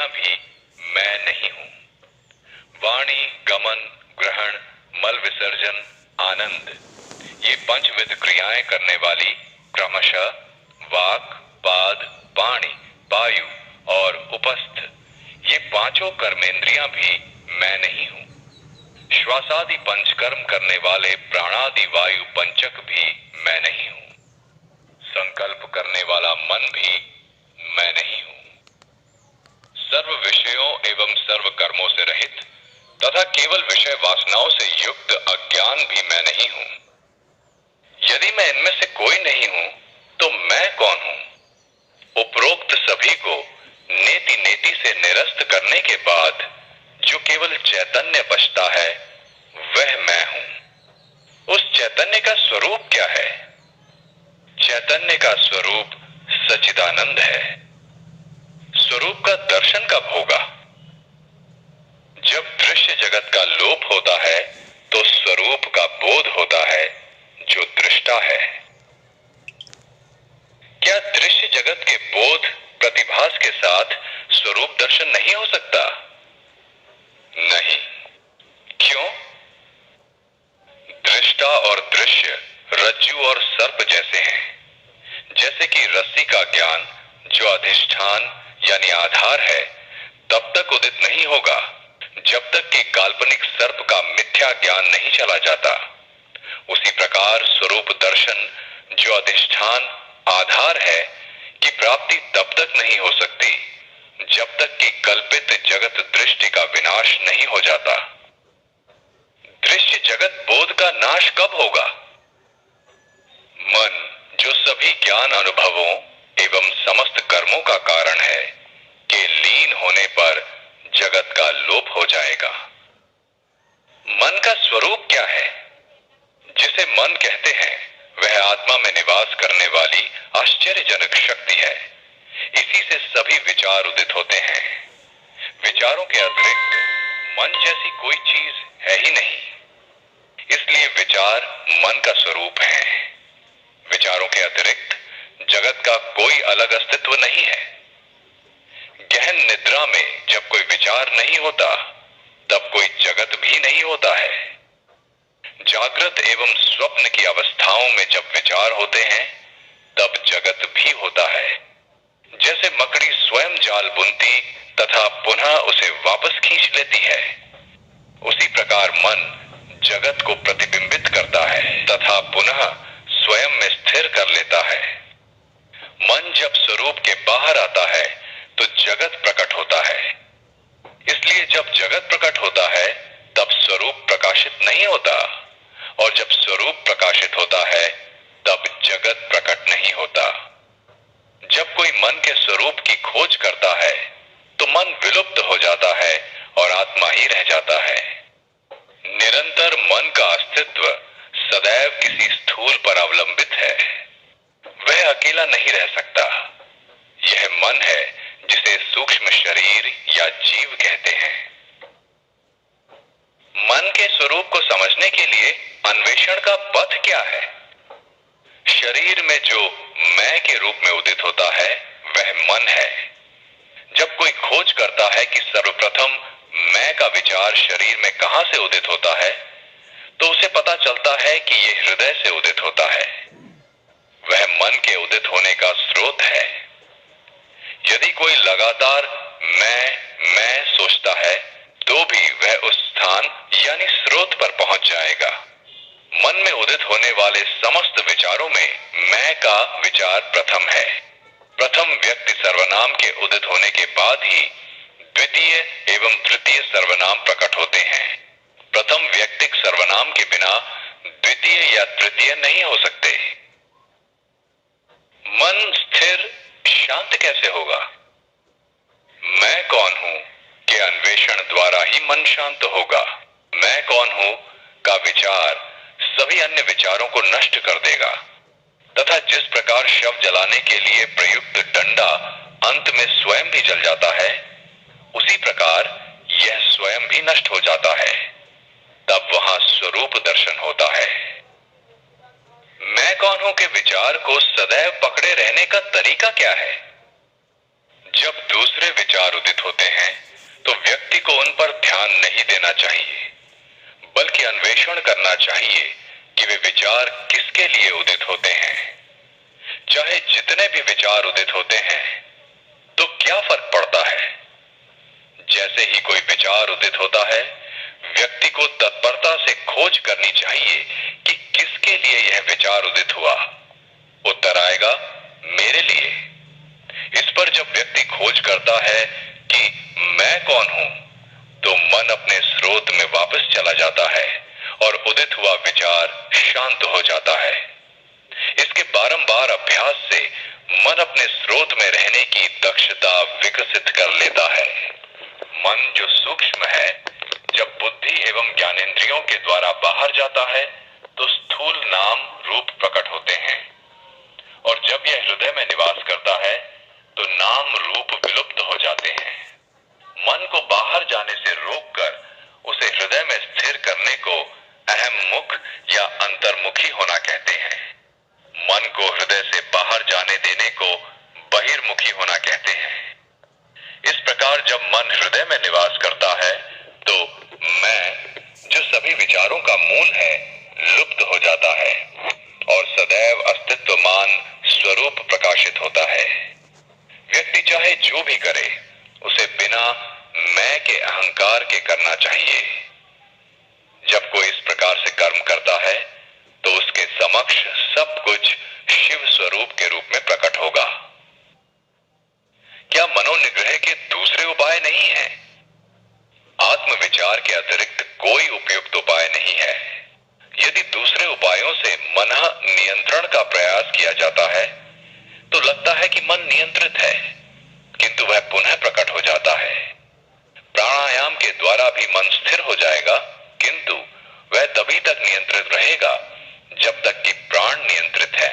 भी मैं नहीं हूं। वाणी, गमन, ग्रहण, मल विसर्जन, आनंद, ये पंचविध क्रियाएं करने वाली क्रमशः वाक, पाद, पाणि, पायु और उपस्थ, ये पांचों कर्मेंद्रियां भी मैं नहीं हूं। श्वासादि पंचकर्म करने वाले प्राणादि वायु पंचक भी मैं नहीं हूं। संकल्प करने वाला मन भी मैं नहीं हूं। सर्व विषयों एवं सर्व कर्मों से रहित तथा केवल विषय वासनाओं से युक्त अज्ञान भी मैं नहीं हूं। यदि मैं इनमें से कोई नहीं हूं तो मैं कौन हूं? उपरोक्त सभी को नेति नेति से निरस्त करने के बाद जो केवल चैतन्य बचता है वह मैं हूं। उस चैतन्य का स्वरूप क्या है? चैतन्य का स्वरूप सच्चिदानंद है। स्वरूप का दर्शन कब होगा? जब दृश्य जगत का लोप होता है तो स्वरूप का बोध होता है जो दृष्टा है। क्या दृश्य जगत के बोध प्रतिभास के साथ स्वरूप दर्शन नहीं हो सकता? नहीं। क्यों? दृष्टा और दृश्य रज्जु और सर्प जैसे हैं। जैसे कि रस्सी का ज्ञान जो अधिष्ठान यानी आधार है तब तक उदित नहीं होगा जब तक कि काल्पनिक सर्प का मिथ्या ज्ञान नहीं चला जाता। उसी प्रकार स्वरूप दर्शन जो अधिष्ठान आधार है की प्राप्ति तब तक नहीं हो सकती जब तक कि कल्पित जगत दृष्टि का विनाश नहीं हो जाता। दृश्य जगत बोध का नाश कब होगा? मन जो सभी ज्ञान अनुभवों एवं समस्त कर्मों का कारण है के लीन होने पर जगत का लोप हो जाएगा। मन का स्वरूप क्या है? जिसे मन कहते हैं वह आत्मा में निवास करने वाली आश्चर्यजनक शक्ति है। इसी से सभी विचार उदित होते हैं। विचारों के अतिरिक्त मन जैसी कोई चीज है ही नहीं, इसलिए विचार मन का स्वरूप है। विचारों के अतिरिक्त जगत का कोई अलग अस्तित्व नहीं है। गहन निद्रा में जब कोई विचार नहीं होता तब कोई जगत भी नहीं होता है। जागृत एवं स्वप्न की अवस्थाओं में जब विचार होते हैं तब जगत भी होता है। जैसे मकड़ी स्वयं जाल बुनती तथा पुनः उसे वापस खींच लेती है, उसी प्रकार मन जगत को प्रतिबिंबित करता है तथा पुनः स्वयं में स्थिर कर लेता है। मन जब स्वरूप के बाहर आता है तो जगत प्रकट होता है। इसलिए जब जगत प्रकट होता है तब स्वरूप प्रकाशित नहीं होता, और जब स्वरूप प्रकाशित होता है तब जगत प्रकट नहीं होता। जब कोई मन के स्वरूप की खोज करता है तो मन विलुप्त हो जाता है और आत्मा ही रह जाता है। निरंतर मन का अस्तित्व सदैव किसी स्थूल पर अवलंबित है। वह अकेला नहीं रह सकता। यह मन है जिसे सूक्ष्म शरीर या जीव कहते हैं। मन के स्वरूप को समझने के लिए अन्वेषण का पथ क्या है? शरीर में जो मैं के रूप में उदित होता है वह मन है। जब कोई खोज करता है कि सर्वप्रथम मैं का विचार शरीर में कहां से उदित होता है तो उसे पता चलता है कि यह हृदय से उदित होता है। वह मन के उदित होने का स्रोत है। यदि कोई लगातार मैं सोचता है तो भी वह उस स्थान यानी स्रोत पर पहुंच जाएगा। मन में उदित होने वाले समस्त विचारों में मैं का विचार प्रथम है। प्रथम व्यक्ति सर्वनाम के उदित होने के बाद ही द्वितीय एवं तृतीय सर्वनाम प्रकट होते हैं। प्रथम व्यक्तिक सर्वनाम के बिना द्वितीय या तृतीय नहीं हो सकते। मन स्थिर शांत कैसे होगा? मैं कौन हूं के अन्वेषण द्वारा ही मन शांत होगा। मैं कौन हूं का विचार सभी अन्य विचारों को नष्ट कर देगा तथा जिस प्रकार शव जलाने के लिए प्रयुक्त डंडा अंत में स्वयं भी जल जाता है, उसी प्रकार यह स्वयं भी नष्ट हो जाता है। तब वहां स्वरूप दर्शन होता है। मैं कौन हूं के विचार को सदैव पकड़े रहने का तरीका क्या है? जब दूसरे विचार उदित होते हैं तो व्यक्ति को उन पर ध्यान नहीं देना चाहिए, बल्कि अन्वेषण करना चाहिए कि वे विचार किसके लिए उदित होते हैं। चाहे जितने भी विचार उदित होते हैं तो क्या फर्क पड़ता है। जैसे ही कोई विचार उदित होता है, व्यक्ति को तत्परता से खोज करनी चाहिए कि किसके लिए यह विचार उदित हुआ। उत्तर आएगा, मेरे लिए। इस पर जब व्यक्ति खोज करता है कि मैं कौन हूं, तो मन अपने स्रोत में वापस चला जाता है और उदित हुआ विचार शांत हो जाता है। इसके बारंबार अभ्यास से मन अपने स्रोत में रहने की दक्षता विकसित कर लेता है। मन जो सूक्ष्म है, जब बुद्धि एवं ज्ञानेंद्रियों के द्वारा बाहर जाता है तो स्थूल नाम रूप प्रकट होते हैं, और जब यह हृदय में निवास करता है तो नाम रूप विलुप्त हो जाते हैं। मन को बाहर जाने से रोककर उसे हृदय में स्थिर करने को अहम मुख या अंतर्मुखी होना कहते हैं। मन को हृदय से बाहर जाने देने को बहिर्मुखी होना कहते हैं। इस प्रकार जब मन हृदय में निवास करता है तो मैं, जो सभी विचारों का मूल है, लुप्त हो जाता है और सदैव अस्तित्वमान स्वरूप प्रकाशित होता है। व्यक्ति चाहे जो भी करे, उसे बिना मैं के अहंकार के करना चाहिए। जब कोई इस प्रकार से कर्म करता है तो उसके समक्ष सब कुछ शिव स्वरूप के रूप में प्रकट होगा। क्या मनोनिग्रह के दूसरे उपाय नहीं है? आत्मविचार के अतिरिक्त कोई उपयुक्त उपाय नहीं है। यदि दूसरे उपायों से मन नियंत्रण का प्रयास किया जाता है तो लगता है कि मन नियंत्रित है, किंतु वह पुनः प्रकट हो जाता है। प्राणायाम के द्वारा भी मन स्थिर हो जाएगा, किंतु वह तभी तक नियंत्रित रहेगा जब तक कि प्राण नियंत्रित है।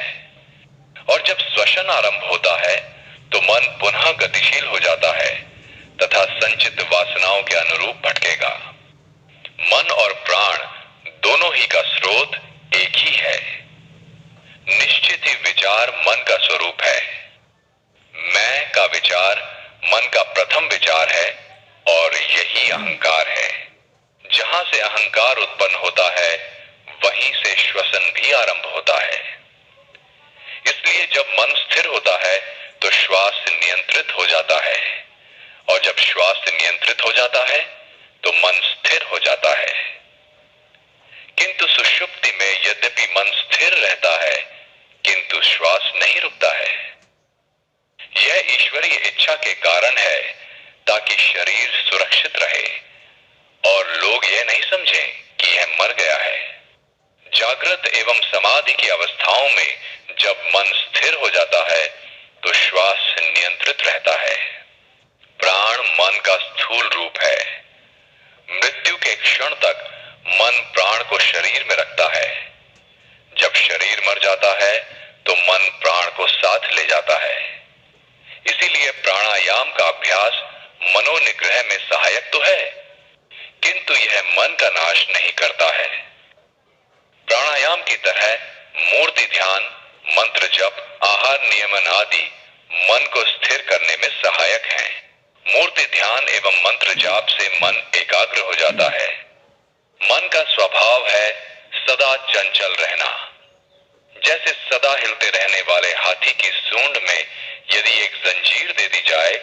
और जब श्वसन आरंभ होता है तो मन पुनः गतिशील हो जाता है तथा संचित वासनाओं के अनुरूप भटकेगा। मन और प्राण दोनों ही का स्रोत एक ही है। निश्चित ही विचार मन का स्वरूप है। मैं का विचार मन का प्रथम विचार है और यही अहंकार है। जहां से अहंकार उत्पन्न होता है वहीं से श्वसन भी आरंभ होता है। इसलिए जब मन स्थिर होता है तो श्वास नियंत्रित हो जाता है, और जब श्वास नियंत्रित हो जाता है तो मन स्थिर हो जाता है। किंतु सुषुप्ति में यद्यपि मन स्थिर रहता है, किंतु श्वास नहीं रुकता है। यह ईश्वरीय इच्छा के कारण है, ताकि शरीर सुरक्षित रहे और लोग यह नहीं समझें कि यह मर गया है। जागृत एवं समाधि की अवस्थाओं में जब मन स्थिर हो जाता है तो श्वास नियंत्रित रहता है। प्राण मन का स्थूल रूप है। मृत्यु के क्षण तक मन प्राण को शरीर में रखता है। जब शरीर मर जाता है तो मन प्राण को साथ ले जाता है। इसीलिए प्राणायाम का अभ्यास मनोनिग्रह में सहायक तो है, किंतु यह मन का नाश नहीं करता है। प्राणायाम की तरह मूर्ति ध्यान, मंत्र जप, आहार नियमन आदि मन को स्थिर करने में सहायक हैं। मूर्ति ध्यान एवं मंत्र जाप से मन एकाग्र हो जाता है। मन का स्वभाव है सदा चंचल रहना। जैसे सदा हिलते रहने वाले हाथी की सूंड में यदि एक जंजीर दे दी जाए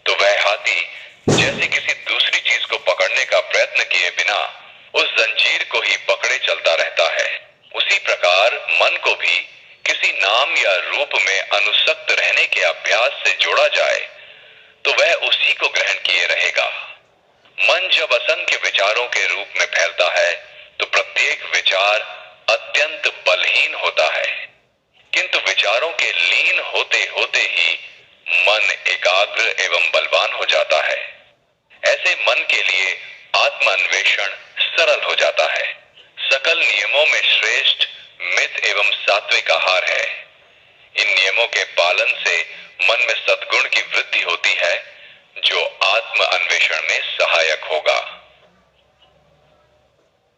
तो वह हाथी जैसे किसी दूसरी चीज को पकड़ने का प्रयत्न किए बिना उस जंजीर को ही पकड़े चलता रहता है। उसी प्रकार मन को भी किसी नाम या रूप में अनुसक्त रहने के अभ्यास से जोड़ा जाए तो वह उसी को ग्रहण किए रहेगा। मन जब असंख्य विचारों के रूप में फैलता है तो प्रत्येक विचार अत्यंत बलहीन होता है, किंतु विचारों के लीन होते होते ही मन एकाग्र एवं बलवान हो जाता है। ऐसे मन के लिए आत्म अन्वेषण सरल हो जाता है। सकल नियमों में श्रेष्ठ मित एवं सात्विक आहार है। इन नियमों के पालन से मन में सद्गुण की वृद्धि होती है, जो आत्म अन्वेषण में सहायक होगा।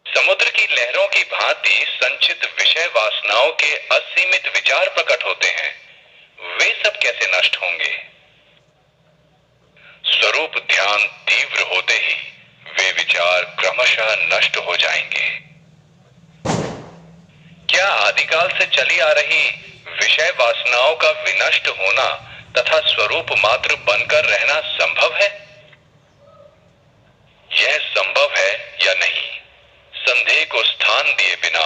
समुद्र की लहरों की भांति संचित विषय वासनाओं के असीमित विचार प्रकट होते हैं। वे सब कैसे नष्ट होंगे? स्वरूप ध्यान तीव्र होते ही वे विचार क्रमशः नष्ट हो जाएंगे। क्या आदिकाल से चली आ रही विषय वासनाओं का विनष्ट होना तथा स्वरूप मात्र बनकर रहना संभव है? यह संभव है या नहीं, संदेह को स्थान दिए बिना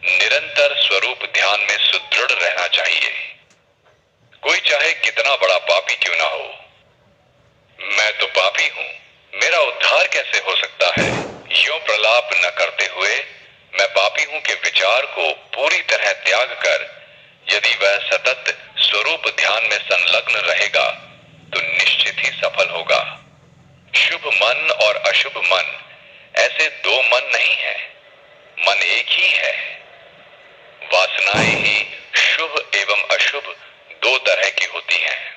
निरंतर स्वरूप ध्यान में सुदृढ़ रहना चाहिए। कोई चाहे कितना बड़ा पापी क्यों ना हो, मैं तो पापी हूं, मेरा उद्धार कैसे हो सकता है, यूं प्रलाप न करते हुए मैं पापी हूं के विचार को पूरी तरह त्याग कर यदि वह सतत स्वरूप ध्यान में संलग्न रहेगा तो निश्चित ही सफल होगा। शुभ मन और अशुभ मन ऐसे दो मन नहीं है, मन एक ही है। वासनाएं ही शुभ एवं अशुभ दो तरह की होती हैं।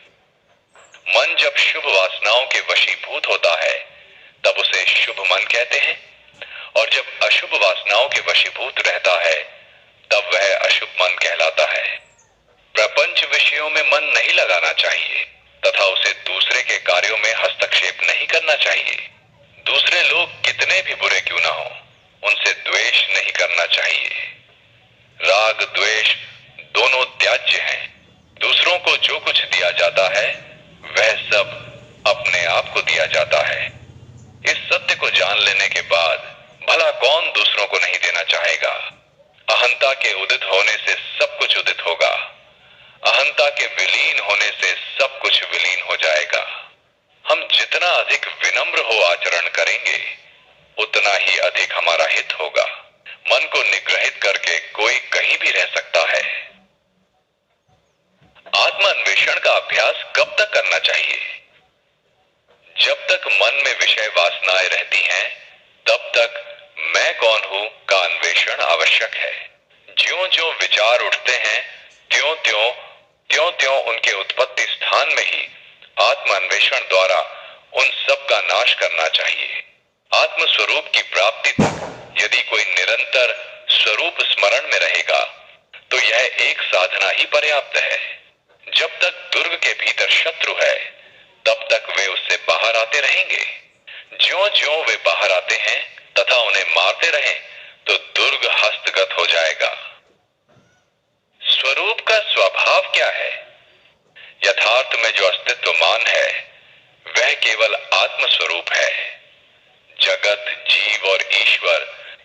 मन जब शुभ वासनाओं के वशीभूत होता है तब उसे शुभ मन कहते हैं, और जब अशुभ वासनाओं के वशीभूत रहता है तब वह अशुभ मन कहलाता है। प्रपंच विषयों में मन नहीं लगाना चाहिए तथा उसे दूसरे के कार्यों में हस्तक्षेप नहीं करना चाहिए। दूसरे लोग कितने भी बुरे क्यों ना हो, उनसे द्वेष नहीं करना चाहिए। राग द्वेष दोनों त्याज्य हैं। दूसरों को जो कुछ दिया जाता है वह सब अपने आप को दिया जाता है। इस सत्य को जान लेने के बाद भला कौन दूसरों को नहीं देना चाहेगा। अहंता के उदित होने से सब कुछ उदित होगा, अहंता के विलीन होने से सब कुछ विलीन हो जाएगा। हम जितना अधिक विनम्र हो आचरण करेंगे उतना ही अधिक हमारा हित होगा। मन को निग्रहित करके कोई कहीं भी रह सकता है। आत्मान्वेषण का अभ्यास कब तक करना चाहिए? जब तक मन में विषय वासनाएं रहती हैं तब तक मैं कौन हूं का अन्वेषण आवश्यक है। ज्यों-ज्यों विचार उठते हैं त्यों-त्यों उनके उत्पत्ति स्थान में ही आत्मान्वेषण द्वारा उन सब का नाश करना चाहिए। आत्म स्वरूप की प्राप्ति तक यदि कोई निरंतर स्वरूप स्मरण में रहेगा तो यह एक साधना ही पर्याप्त है। जब तक दुर्ग के भीतर शत्रु है तब तक वे उससे बाहर आते रहेंगे। ज्यों-ज्यों वे बाहर आते हैं तथा उन्हें मारते रहें तो दुर्ग हस्तगत हो जाएगा। स्वरूप का स्वभाव क्या है? यथार्थ में जो अस्तित्वमान है वह केवल आत्म स्वरूप है। जगत, जीव और ईश्वर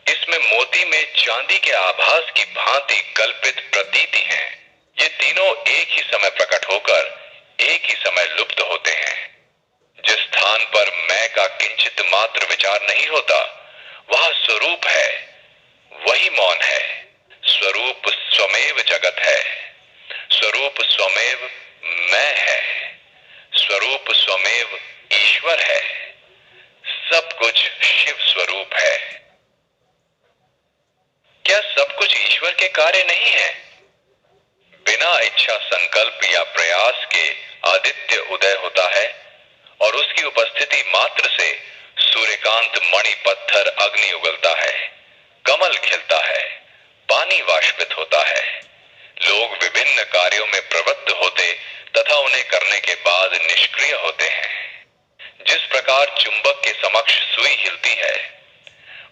इसमें मोती में चांदी के आभास की भांति कल्पित प्रतीति हैं। ये तीनों एक ही समय प्रकट होकर एक ही समय लुप्त होते हैं। जिस स्थान पर मैं का किंचित मात्र विचार नहीं होता वह स्वरूप है, वही मौन है। स्वरूप स्वमेव जगत है, स्वरूप स्वमेव मैं है, स्वरूप स्वमेव ईश्वर है, सब कुछ शिव स्वरूप है। क्या सब कुछ ईश्वर के कार्य नहीं है? बिना इच्छा संकल्प या प्रयास के आदित्य उदय होता है और उसकी उपस्थिति मात्र से सूर्यकांत, मणि, पत्थर, अग्नि उगलता है, कमल खिलता है, पानी वाष्पित होता है। लोग विभिन्न कार्यों में प्रवृत्त होते तथा उन्हें करने के बाद निष्क्रिय होते हैं। जिस प्रकार चुंबक के समक्ष सुई हिलती है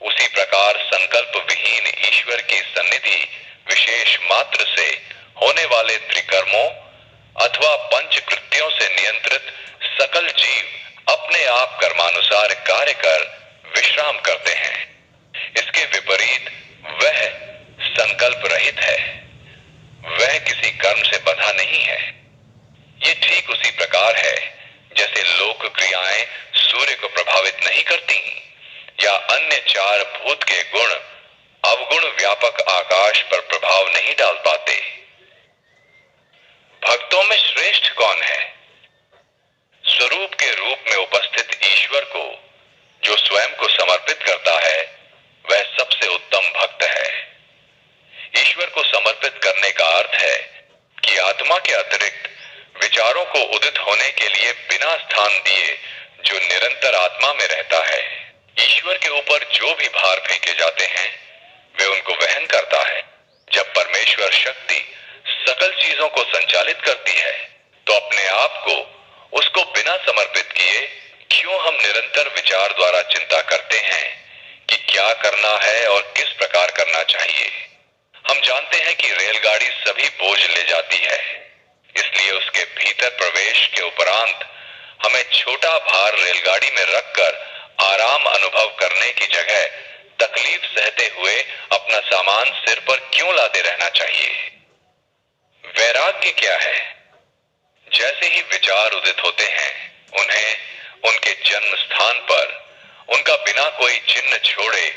उसी प्रकार संकल्प विहीन ईश्वर की सन्निधि विशेष मात्र से होने वाले त्रिकर्मों अथवा पंच कृत्यों से नियंत्रित सकल जीव अपने आप कर्मानुसार कार्य कर विश्राम करते हैं। इसके विपरीत वह संकल्प रहित है, वह किसी कर्म से बंधा नहीं है। ये ठीक उसी प्रकार है जैसे लोक क्रियाएं सूर्य को प्रभावित नहीं करती या अन्य चार भूत के गुण अवगुण व्यापक आकाश पर प्रभाव नहीं डाल पाते। भक्तों में श्रेष्ठ कौन है? स्वरूप के रूप में उपस्थित ईश्वर को जो स्वयं को समर्पित करता है वह सबसे उत्तम भक्त है। ईश्वर को समर्पित करने का अर्थ है कि आत्मा के अतिरिक्त विचारों को उदित होने के लिए बिना स्थान दिए जो निरंतर आत्मा में रहता है। ईश्वर के ऊपर जो भी भार फेंके जाते हैं वे उनको वहन करता है। जब परमेश्वर शक्ति सकल चीजों को संचालित करती है तो अपने आप को उसको बिना समर्पित किए क्यों हम निरंतर विचार द्वारा चिंता करते हैं कि क्या करना है और किस प्रकार करना चाहिए। हम जानते हैं कि रेलगाड़ी सभी बोझ ले जाती है, इसलिए उसके भीतर प्रवेश के उपरांत हमें छोटा भार रेलगाड़ी में रखकर आराम अनुभव करने की जगह तकलीफ सहते हुए अपना सामान सिर पर क्यों लादे रहना चाहिए। वैराग्य क्या है? जैसे ही विचार उदित होते हैं, उन्हें उनके जन्म स्थान पर उनका बिना कोई चिन्ह छोड़े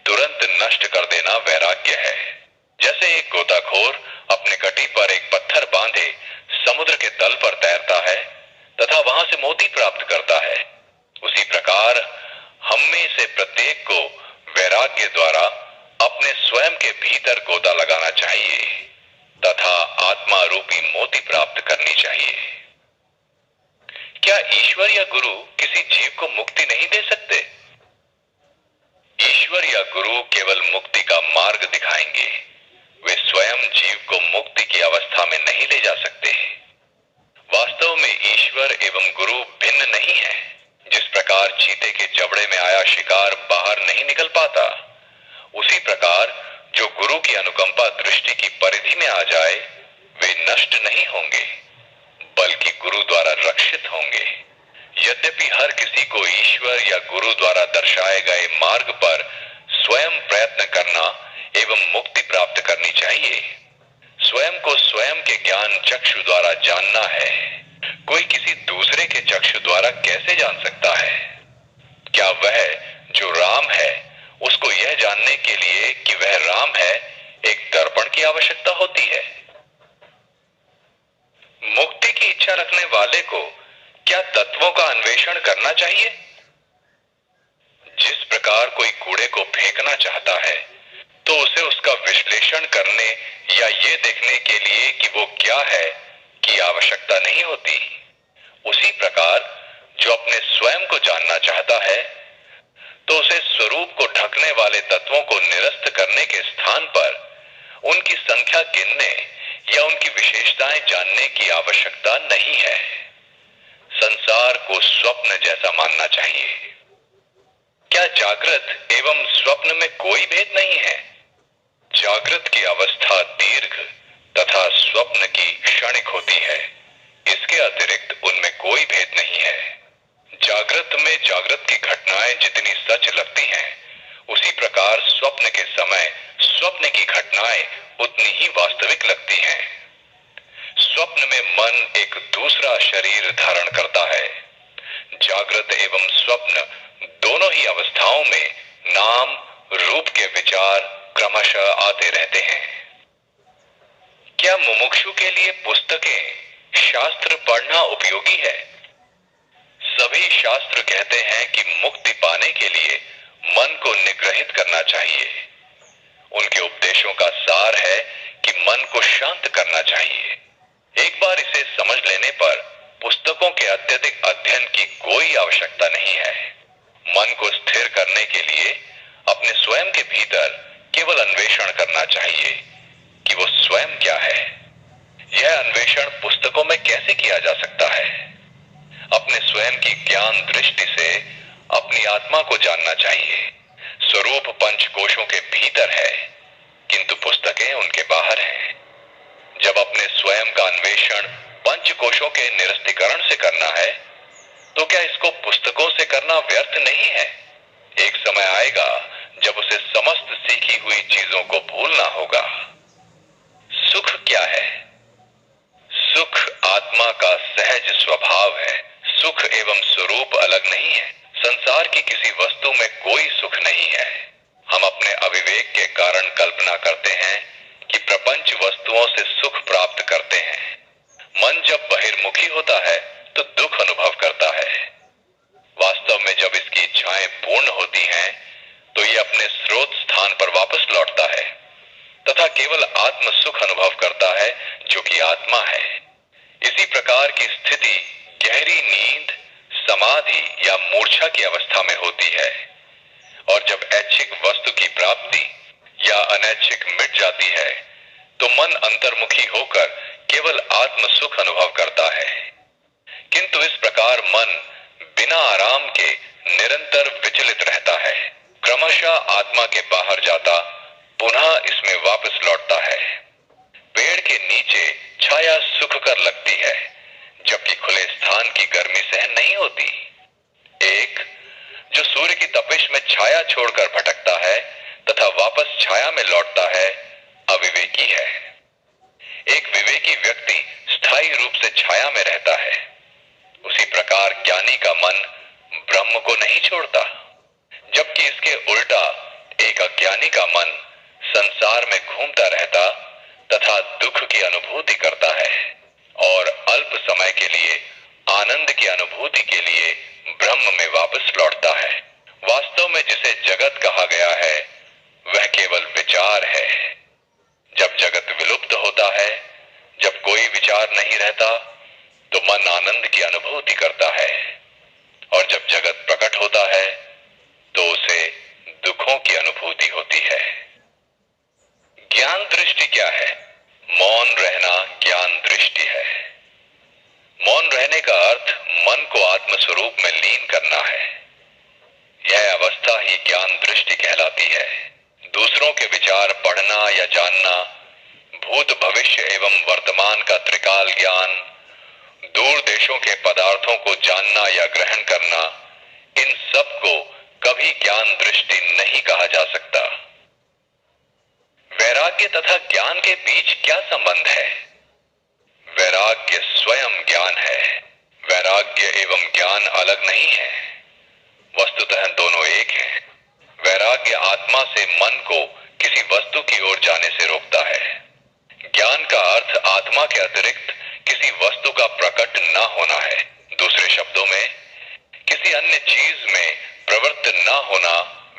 तुरंत नष्ट कर देना वैराग्य है। जैसे एक गोताखोर अपने कटी पर एक पत्थर बांधे समुद्र के तल पर तैरता है तथा वहां से मोती प्राप्त करता है, उसी प्रकार हम में से प्रत्येक को वैराग्य द्वारा अपने स्वयं के भीतर गोता लगाना चाहिए तथा आत्मा रूपी मोती प्राप्त करनी चाहिए। क्या ईश्वर या गुरु किसी जीव को मुक्ति नहीं दे सकते? ईश्वर या गुरु केवल मुक्ति का मार्ग दिखाएंगे, वे स्वयं जीव को मुक्ति की अवस्था में नहीं ले जा सकते। वास्तव में ईश्वर एवं गुरु भिन्न नहीं है। जिस प्रकार चीते के जबड़े में आया शिकार बाहर नहीं निकल पाता, उसी प्रकार जो गुरु की अनुकंपा दृष्टि की परिधि में आ जाए, वे नष्ट नहीं होंगे बल्कि गुरु द्वारा रक्षित होंगे। यद्यपि हर किसी को ईश्वर या गुरु द्वारा दर्शाए गए मार्ग पर स्वयं प्रयत्न करना एवं मुक्ति प्राप्त करनी चाहिए। स्वयं को स्वयं के ज्ञान चक्षु द्वारा जानना है। कोई किसी दूसरे के चक्षु द्वारा कैसे जान सकता है? क्या वह जो राम है, उसको यह जानने के लिए कि वह राम है, एक दर्पण की आवश्यकता होती है? मुक्ति की इच्छा रखने वाले को क्या तत्वों का अन्वेषण करना चाहिए? जिस प्रकार कोई कूड़े को फेंकना चाहता है, तो उसे उसका विश्लेषण करने या ये देखने के लिए कि वो क्या है की आवश्यकता नहीं होती। उसी प्रकार जो अपने स्वयं को जानना चाहता है, तो उसे स्वरूप को ढकने वाले तत्वों को निरस्त करने के स्थान पर उनकी संख्या गिनने या उनकी विशेषताएं जानने की आवश्यकता नहीं है। संसार को स्वप्न जैसा मानना चाहिए। क्या जागृत एवं स्वप्न में कोई भेद नहीं है? जागृत की अवस्था दीर्घ तथा स्वप्न की क्षणिक होती है। इसके अतिरिक्त उनमें कोई भेद नहीं है। जागृत में जागृत की घटनाएं जितनी सच लगती हैं, उसी प्रकार स्वप्न के समय स्वप्न की घटनाएं उतनी ही वास्तविक लगती हैं। स्वप्न में मन एक दूसरा शरीर धारण करता है। जागृत एवं स्वप्न दोनों ही अवस्थाओं में नाम रूप के विचार क्रमशः आते रहते हैं। क्या मुमुक्षु के लिए पुस्तकें शास्त्र पढ़ना उपयोगी है? सभी शास्त्र कहते हैं कि मुक्ति पाने के लिए मन को निग्रहित करना चाहिए। उनके उपदेशों का सार है कि मन को शांत करना चाहिए। एक बार इसे समझ लेने पर पुस्तकों के अत्यधिक अध्ययन की कोई आवश्यकता नहीं है। मन को स्थिर करने के लिए अपने स्वयं के भीतर केवल अन्वेषण करना चाहिए कि वो स्वयं क्या है। यह अन्वेषण पुस्तकों में कैसे किया जा सकता है? अपने स्वयं की ज्ञान दृष्टि से अपनी आत्मा को जानना चाहिए। स्वरूप पंचकोशों के भीतर है, किंतु पुस्तकें उनके बाहर हैं। जब अपने स्वयं का अन्वेषण पंचकोशों के निरस्तीकरण से करना है, तो क्या इसको पुस्तकों से करना व्यर्थ नहीं है? एक समय आएगा जब उसे समस्त सीखी हुई चीजों को भूलना होगा। सुख क्या है? सुख आत्मा का सहज स्वभाव है। सुख एवं स्वरूप अलग नहीं है। संसार की किसी वस्तु में कोई सुख नहीं है। हम अपने अविवेक के कारण कल्पना करते हैं कि प्रपंच वस्तुओं से सुख प्राप्त करते हैं। मन जब बहिर्मुखी होता है तो दुख अनुभव करता है। वास्तव में जब इसकी इच्छाएं पूर्ण होती हैं, तो ये अपने स्रोत स्थान पर वापस लौटता है तथा केवल आत्म सुख अनुभव करता है, जो कि आत्मा है। इसी प्रकार की स्थिति गहरी नींद, समाधि या मूर्छा की अवस्था में होती है। और जब ऐच्छिक वस्तु की प्राप्ति या अनैच्छिक मिट जाती है, तो मन अंतर्मुखी होकर केवल आत्म सुख अनुभव करता है। किंतु इस प्रकार मन बिना आराम के निरंतर विचलित रहता है, क्रमशः आत्मा के बाहर जाता पुनः इसमें वापस लौटता है। पेड़ के नीचे छाया सुखकर लगती है, जबकि खुले स्थान की गर्मी सहन नहीं होती। एक जो सूर्य की तपिश में छाया छोड़कर भटकता है तथा वापस छाया में लौटता है, अविवेकी है। एक विवेकी व्यक्ति स्थायी रूप से छाया में रहता है। उसी प्रकार ज्ञानी का मन ब्रह्म को नहीं छोड़ता, जबकि इसके उल्टा एक अज्ञानी का मन संसार में घूमता रहता तथा दुख की अनुभूति करता है और अल्प समय के लिए आनंद की अनुभूति के लिए ब्रह्म में वापस लौटता है। वास्तव में जिसे जगत कहा गया है वह केवल विचार है। जब जगत विलुप्त होता है, जब कोई विचार नहीं रहता, तो मन आनंद की अनुभूति करता है, और जब जगत प्रकट होता है तो उसे दुखों की अनुभूति होती है। ज्ञान दृष्टि क्या है? मौन रहना ज्ञान दृष्टि है। मौन रहने का अर्थ मन को आत्मस्वरूप में लीन करना है। यह अवस्था ही ज्ञान दृष्टि कहलाती है। दूसरों के विचार पढ़ना या जानना, भूत भविष्य एवं वर्तमान का त्रिकाल ज्ञान, दूर देशों के पदार्थों को जानना या ग्रहण करना, इन सब को कभी ज्ञान दृष्टि नहीं कहा जा सकता। वैराग्य तथा ज्ञान के बीच क्या संबंध है? वैराग्य स्वयं ज्ञान है। वैराग्य एवं ज्ञान अलग नहीं है, वस्तुतः दोनों एक हैं। वैराग्य आत्मा से मन को किसी वस्तु की ओर जाने से रोकता है। ज्ञान का अर्थ आत्मा के अतिरिक्त किसी वस्तु का प्रकट न होना है। दूसरे शब्दों में, किसी अन्य चीज में प्रवृत्त न होना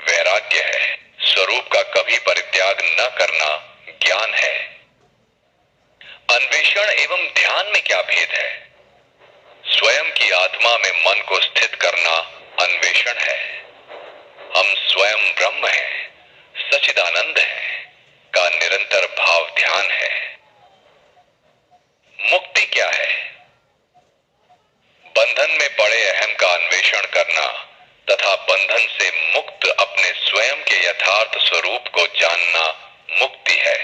वैराग्य है। स्वरूप का कभी परित्याग न करना ज्ञान है। अन्वेषण एवं ध्यान में क्या भेद है? स्वयं की आत्मा में मन को स्थित करना अन्वेषण है। हम स्वयं ब्रह्म हैं, सच्चिदानंद है का निरंतर भाव ध्यान है। मुक्ति क्या है? बंधन में पड़े अहम का अन्वेषण करना तथा बंधन से मुक्त अपने स्वयं के यथार्थ स्वरूप को जानना मुक्ति है।